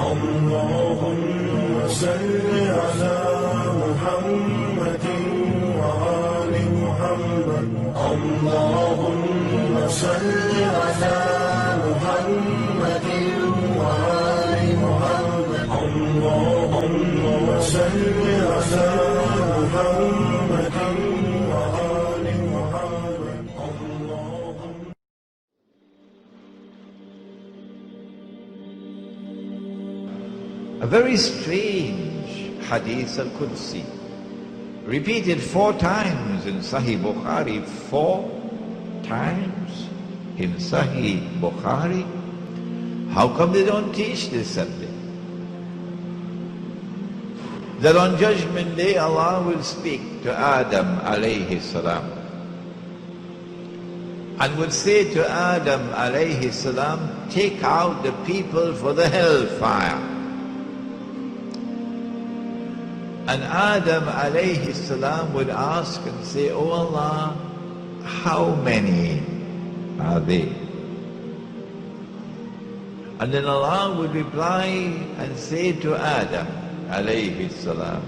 اللهم صل على محمد وآل محمد اللهم صل على محمد وآل محمد اللهم صل على محمد وآل محمد اللهم. A very strange hadith al-Qudsi, repeated 4 times in Sahih Bukhari, 4 times in Sahih Bukhari. How come they don't teach this subject? That on Judgment Day Allah will speak to Adam alayhi salam and will say to Adam alayhi salam, take out the people for the hellfire. And Adam alayhi salam would ask and say, oh Allah, how many are they? And then Allah would reply and say to Adam alayhi salam,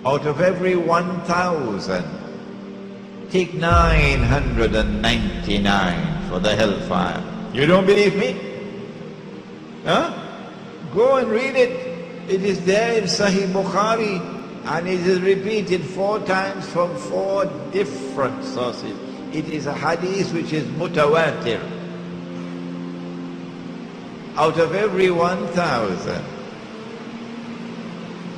out of every 1,000, take 999 for the hellfire. You don't believe me? Huh? Go and read it. It is there in Sahih Bukhari, and it is repeated 4 times from 4 different sources. It is a hadith which is mutawatir. Out of every 1,000,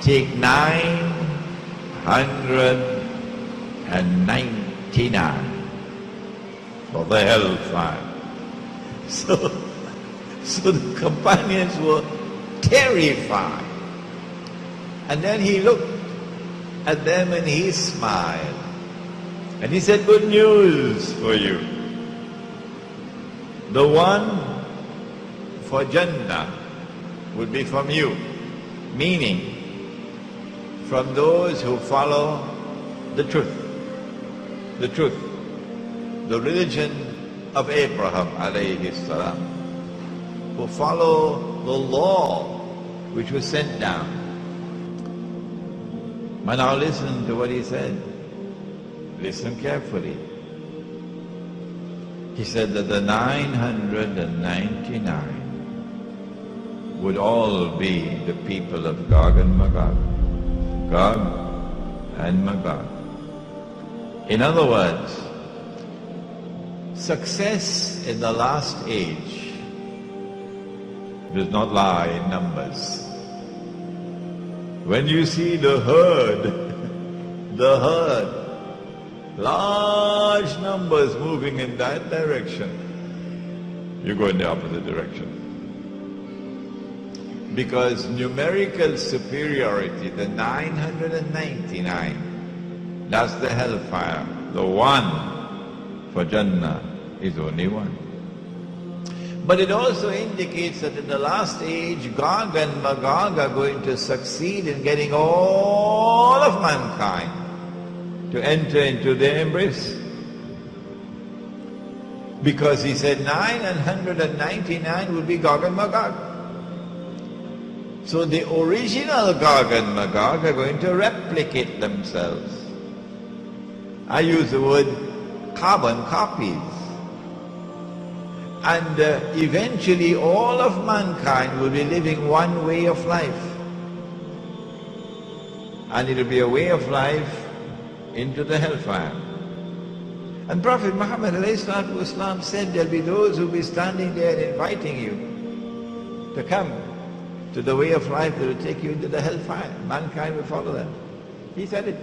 take 999 for the hellfire. So the companions were terrified. And then he looked at them and he smiled. And he said, good news for you. The one for Jannah will be from you. Meaning, from those who follow the truth. The truth. The religion of Abraham alayhi salam. Who follow the law which was sent down. But now listen to what he said. Listen carefully. He said that the 999 would all be the people of Gog and Magog. Gog and Magog. In other words, success in the last age does not lie in numbers. When you see the herd, large numbers moving in that direction, you go in the opposite direction. Because numerical superiority, the 999, that's the hellfire. The one for Jannah is only one. But it also indicates that in the last age, Gog and Magog are going to succeed in getting all of mankind to enter into their embrace. Because he said 999 will be Gog and Magog. So the original Gog and Magog are going to replicate themselves. I use the word carbon copies. And eventually all of mankind will be living one way of life. And it will be a way of life into the hellfire. And Prophet Muhammad ﷺ said there will be those who will be standing there inviting you to come to the way of life that will take you into the hellfire. Mankind will follow them. He said it.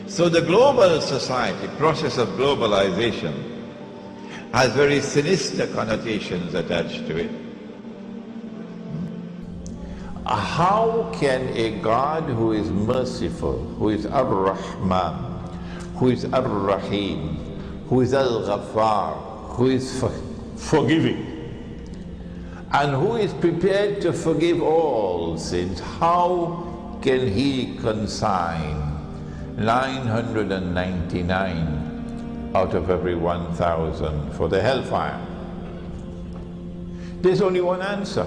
So the global society, process of globalization, has very sinister connotations attached to it. How can a God who is merciful, who is Ar-Rahman, who is Ar-Rahim, who is Al-Ghaffar, who is forgiving, and who is prepared to forgive all sins, how can he consign 999 out of every 1,000 for the hellfire? There's only one answer.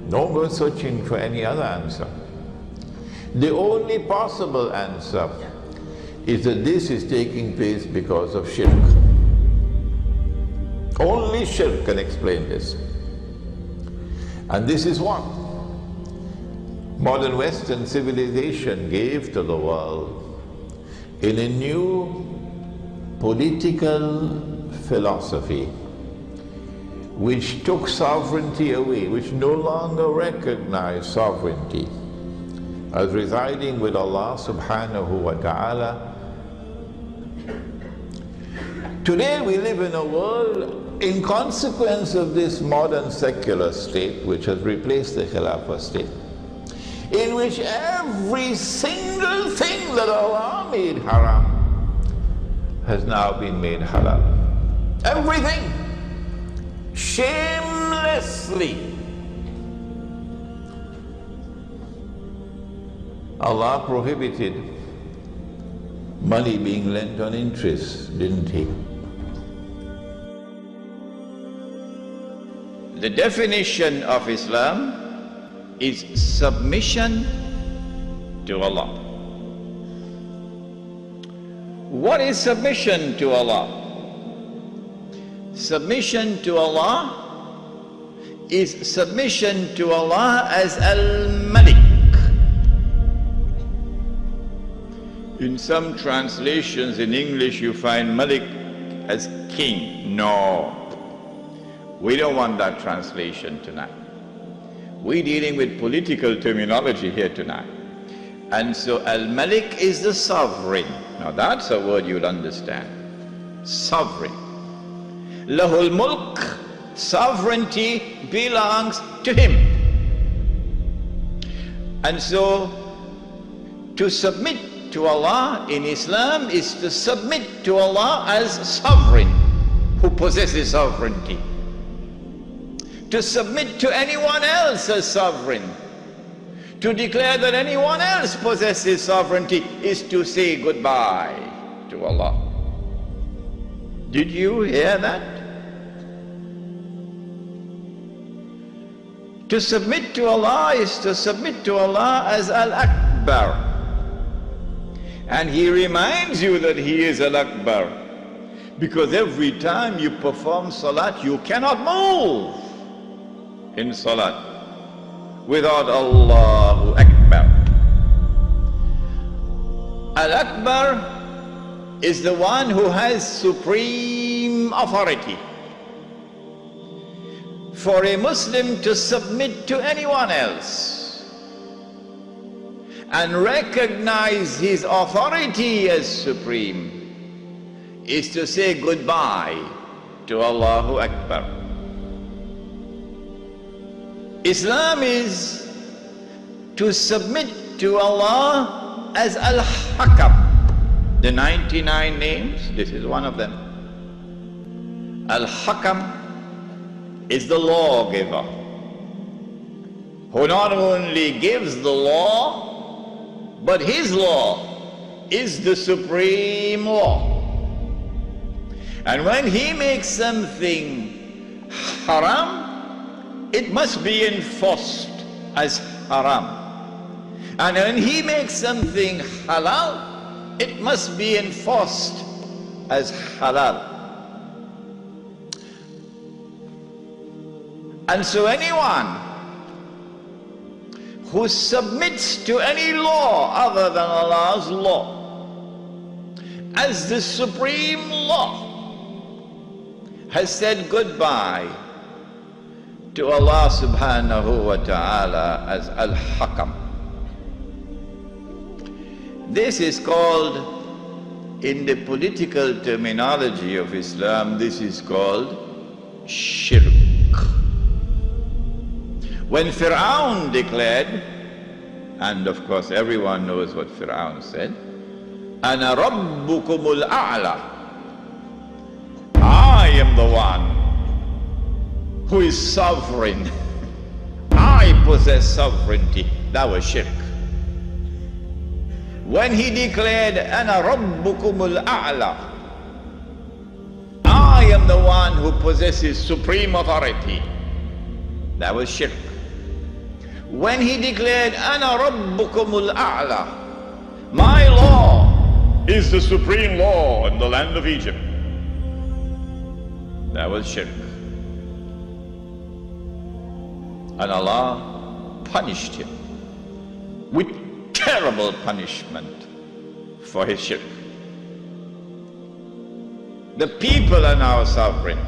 Don't go searching for any other answer. The only possible answer is that this is taking place because of shirk. Only shirk can explain this. And this is what modern Western civilization gave to the world in a new political philosophy, which took sovereignty away, which no longer recognized sovereignty as residing with Allah subhanahu wa ta'ala. Today we live in a world, in consequence of this modern secular state which has replaced the Khilafah state, in which every single thing that Allah made haram has now been made halal. Everything. Shamelessly. Allah prohibited money being lent on interest, didn't He? The definition of Islam is submission to Allah. What is submission to Allah? Submission to Allah is submission to Allah as Al-Malik. In some translations in English you find Malik as king. No, we don't want that translation tonight. We're dealing with political terminology here tonight. And so Al-Malik is the sovereign. Now that's a word you'll understand. Sovereign. Lahul Mulk, sovereignty belongs to Him. And so to submit to Allah in Islam is to submit to Allah as sovereign, who possesses sovereignty. To submit to anyone else as sovereign, to declare that anyone else possesses sovereignty, is to say goodbye to Allah. Did you hear that? To submit to Allah is to submit to Allah as Al-Akbar. And He reminds you that He is Al-Akbar, because every time you perform salat, you cannot move in salat without Allahu Akbar. Al-Akbar is the one who has supreme authority. For a Muslim to submit to anyone else and recognize his authority as supreme is to say goodbye to Allahu Akbar. Islam is to submit to Allah as Al-Hakam. The 99 names, this is one of them. Al-Hakam is the lawgiver, who not only gives the law, but His law is the supreme law. And when He makes something haram, it must be enforced as haram. And when He makes something halal, it must be enforced as halal. And so anyone who submits to any law other than Allah's law as the supreme law has said goodbye to Allah subhanahu wa ta'ala as Al-Hakam. This is called, in the political terminology of Islam, this is called shirk. When Fir'aun declared, and of course everyone knows what Fir'aun said, Ana Rabbukumul A'la, I am the one who is sovereign. I possess sovereignty. That was shirk. When he declared, Ana Rabbukumul A'la, I am the one who possesses supreme authority, That was shirk. When he declared, Ana Rabbukumul A'la, my law is the supreme law in the land of Egypt, that was shirk. And Allah punished him with terrible punishment for his shirk. The people are now sovereign,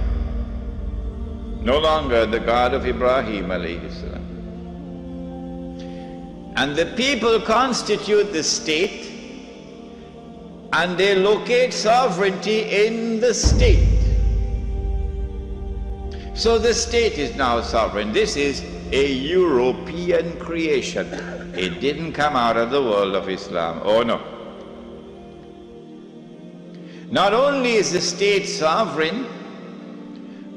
no longer the God of Ibrahim alayhi salam. And the people constitute the state, and they locate sovereignty in the state. So the state is now sovereign. This is a European creation. It didn't come out of the world of Islam. Oh no. Not only is the state sovereign,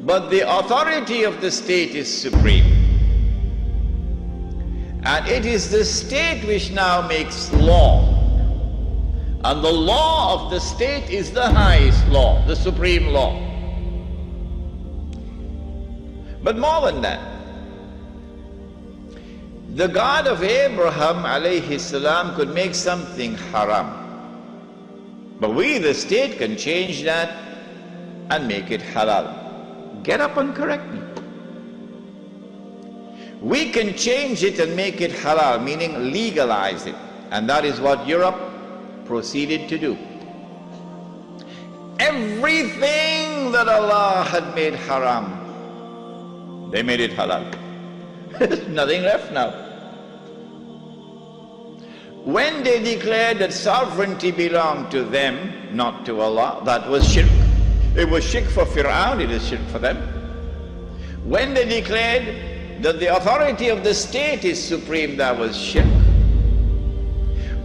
but the authority of the state is supreme. And it is the state which now makes law. And the law of the state is the highest law, the supreme law. But more than that, the God of Abraham alayhi salam could make something haram. But we, the state, can change that and make it halal. Get up and correct me. We can change it and make it halal, meaning legalize it. And that is what Europe proceeded to do. Everything that Allah had made haram, they made it halal. There's nothing left now. When they declared that sovereignty belonged to them, not to Allah, that was shirk. It was shirk for Fir'aun, it is shirk for them. When they declared that the authority of the state is supreme, that was shirk.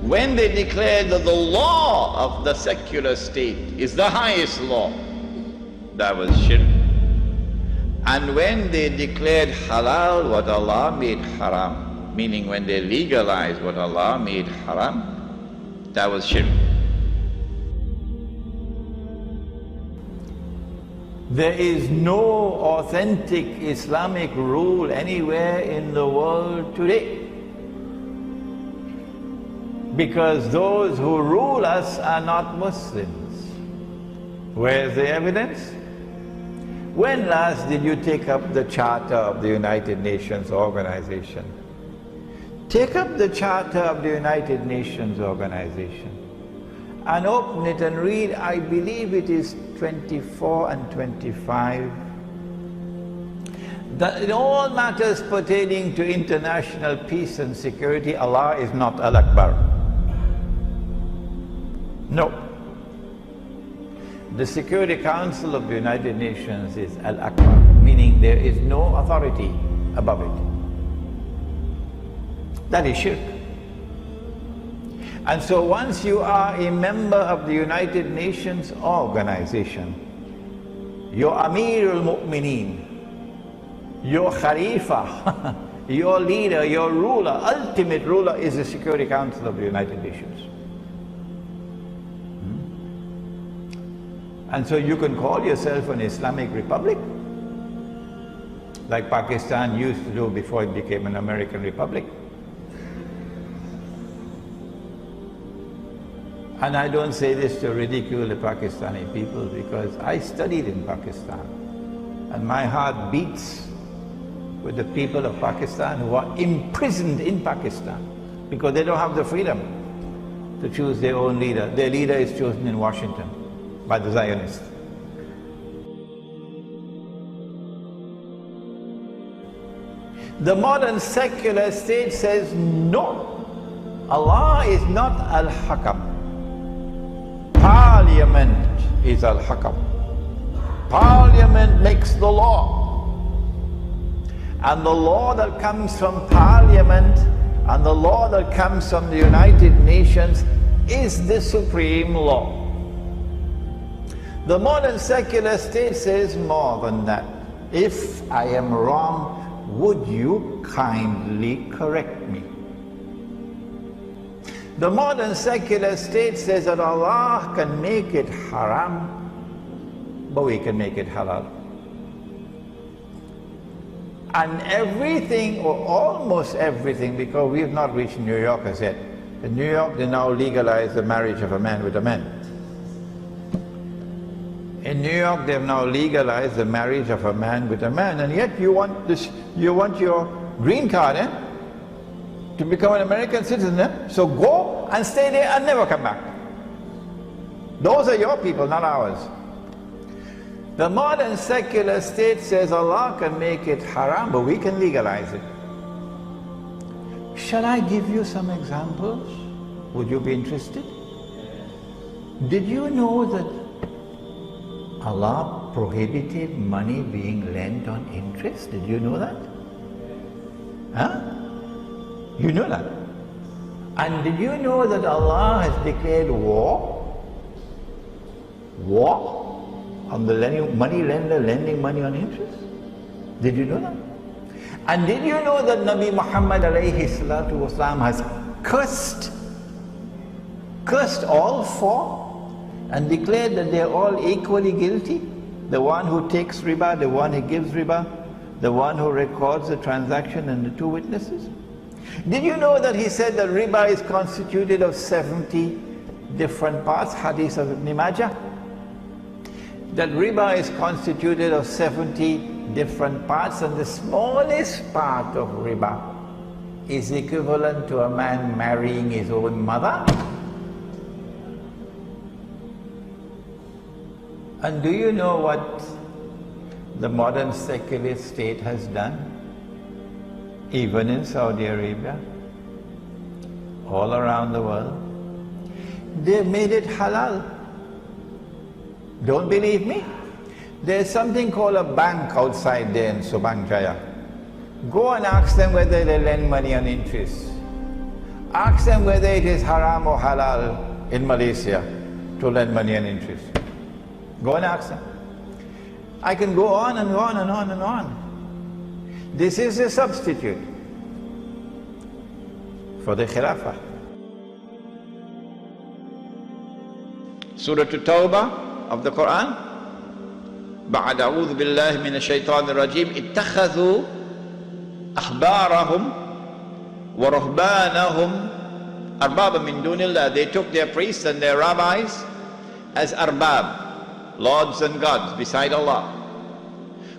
When they declared that the law of the secular state is the highest law, that was shirk. And when they declared halal what Allah made haram, meaning when they legalized what Allah made haram, that was shirk. There is no authentic Islamic rule anywhere in the world today, because those who rule us are not Muslims. Where's the evidence? When last did you take up the Charter of the United Nations Organization? Take up the Charter of the United Nations Organization and open it and read, I believe it is 24 and 25, that in all matters pertaining to international peace and security, Allah is not Al-Akbar. No. The Security Council of the United Nations is Al-Akbar, meaning there is no authority above it. That is shirk. And so once you are a member of the United Nations organization, your Amir al-Mu'mineen, your Khalifa, your leader, your ruler, ultimate ruler is the Security Council of the United Nations. And so you can call yourself an Islamic Republic, like Pakistan used to do before it became an American Republic. And I don't say this to ridicule the Pakistani people, because I studied in Pakistan, and my heart beats with the people of Pakistan who are imprisoned in Pakistan because they don't have the freedom to choose their own leader. Their leader is chosen in Washington by the Zionists. The modern secular state says no, Allah is not Al-Hakam. Parliament is Al-Hakam. Parliament makes the law. And the law that comes from Parliament and the law that comes from the United Nations is the supreme law. The modern secular state says more than that. If I am wrong, would you kindly correct me? The modern secular state says that Allah can make it haram, but we can make it halal. And everything, or almost everything, because we have not reached New York as yet. In New York, they now legalize the marriage of a man with a man. In New York, they have now legalized the marriage of a man with a man, and yet you want this, you want your green card, to become an American citizen, so go and stay there and never come back. Those are your people, not ours. The modern secular state says Allah can make it haram, but we can legalize it. Shall I give you some examples? Would you be interested? Did you know that Allah prohibited money being lent on interest? Did you know that? Huh? You know that? And did you know that Allah has declared war? War on the money lender lending money on interest? Did you know that? And did you know that Nabi Muhammad alayhi salatu wasalam has cursed all four and declared that they are all equally guilty? The one who takes riba, the one who gives riba, the one who records the transaction, and the two witnesses. Did you know that he said that riba is constituted of 70 different parts? Hadith of Ibn Majah. That riba is constituted of 70 different parts, and the smallest part of riba is equivalent to a man marrying his own mother. And do you know what the modern secular state has done? Even in Saudi Arabia, all around the world, they've made it halal. Don't believe me? There's something called a bank outside there in Subang Jaya. Go and ask them whether they lend money on interest. Ask them whether it is haram or halal in Malaysia to lend money on interest. Go and ask them. I can go on and on and on and on. This is a substitute for the Khilafah. Surah At-Tawbah of the Quran. بعد أعوذ بالله من الشيطان الرجيم اتخذوا أحبارهم ورهبانهم أربابا من دون الله. They took their priests and their rabbis as arbab, lords and gods beside Allah.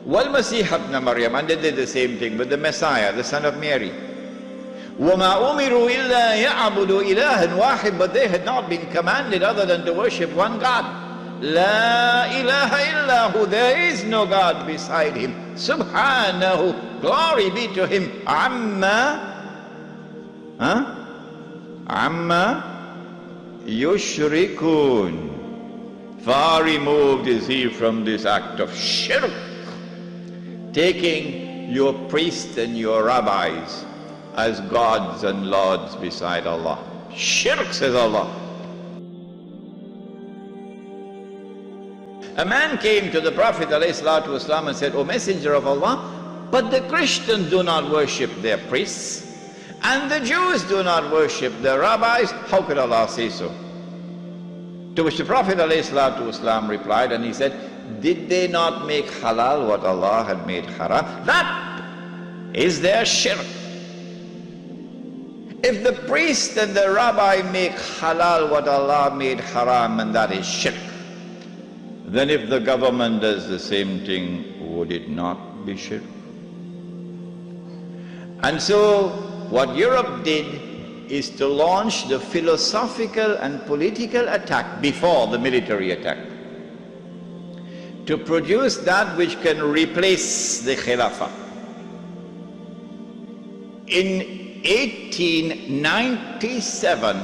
وَالْمَسِيحَ ابْنَ مَرْيَمَ, and they did the same thing with the Messiah, the son of Mary. وَمَا أُمِرُوا إِلَّا يَعْبُدُوا إِلَهًا وَاحِدًا, but they had not been commanded other than to worship one God. La ilaha illahu, there is no God beside him. Subhanahu, glory be to him. Amma yushrikun, far removed is he from this act of shirk, taking your priests and your rabbis as gods and lords beside Allah. Shirk, says Allah. A man came to the Prophet ﷺ and said, O Messenger of Allah, but the Christians do not worship their priests, and the Jews do not worship their rabbis. How could Allah say so? To which the Prophet ﷺ replied, and he said, did they not make halal what Allah had made haram? That is their shirk. If the priest and the rabbi make halal what Allah made haram, and that is shirk, then if the government does the same thing, would it not be shirk? And so what Europe did is to launch the philosophical and political attack before the military attack, to produce that which can replace the Khilafah. In 1897,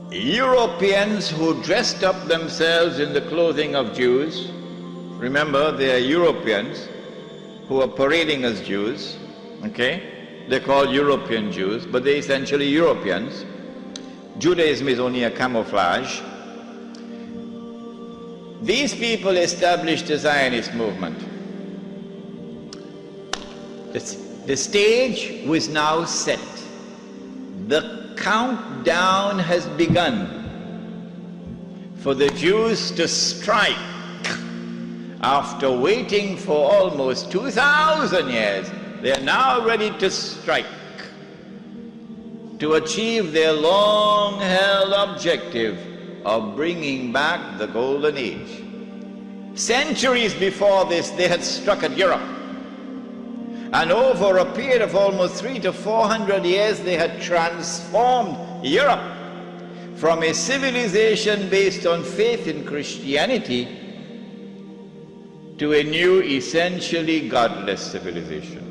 Europeans who dressed up themselves in the clothing of Jews, remember they are Europeans who are parading as Jews, okay? They're called European Jews, but they're essentially Europeans. Judaism is only a camouflage. These people established the Zionist movement. The stage was now set. The countdown has begun for the Jews to strike After waiting for almost 2,000 years, they are now ready to strike, to achieve their long-held objective of bringing back the Golden Age. Centuries before this, they had struck at Europe. And over a period of almost 300 to 400 years, they had transformed Europe from a civilization based on faith in Christianity to a new, essentially godless civilization.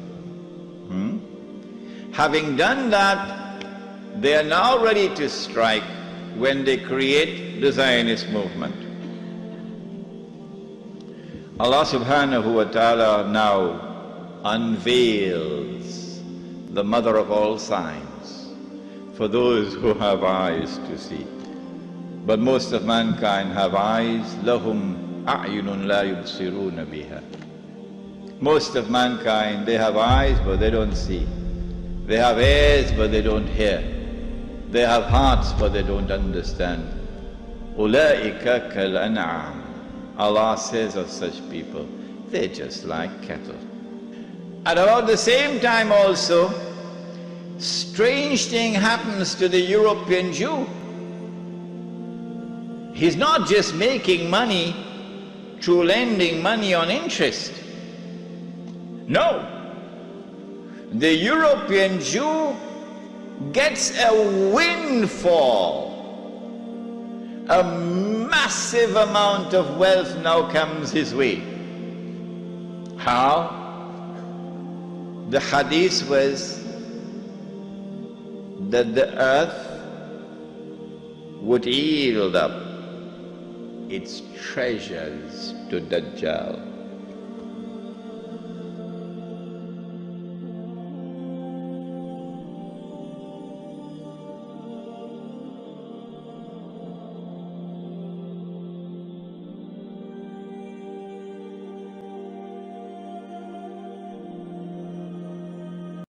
Having done that, they are now ready to strike when they create the Zionist movement. Allah subhanahu wa ta'ala now unveils the mother of all signs for those who have eyes to see. But most of mankind have eyes, lahum a'yunun la yubsiruna biha. Most of mankind, they have eyes but they don't see. They have ears but they don't hear. They have hearts but they don't understand. Ulaika kal an'am. Allah says of such people, they're just like cattle. At about the same time also, strange thing happens to the European Jew. He's not just making money through lending money on interest. No. The European Jew gets a windfall. A massive amount of wealth now comes his way. How? The hadith was that the earth would yield up its treasures to Dajjal.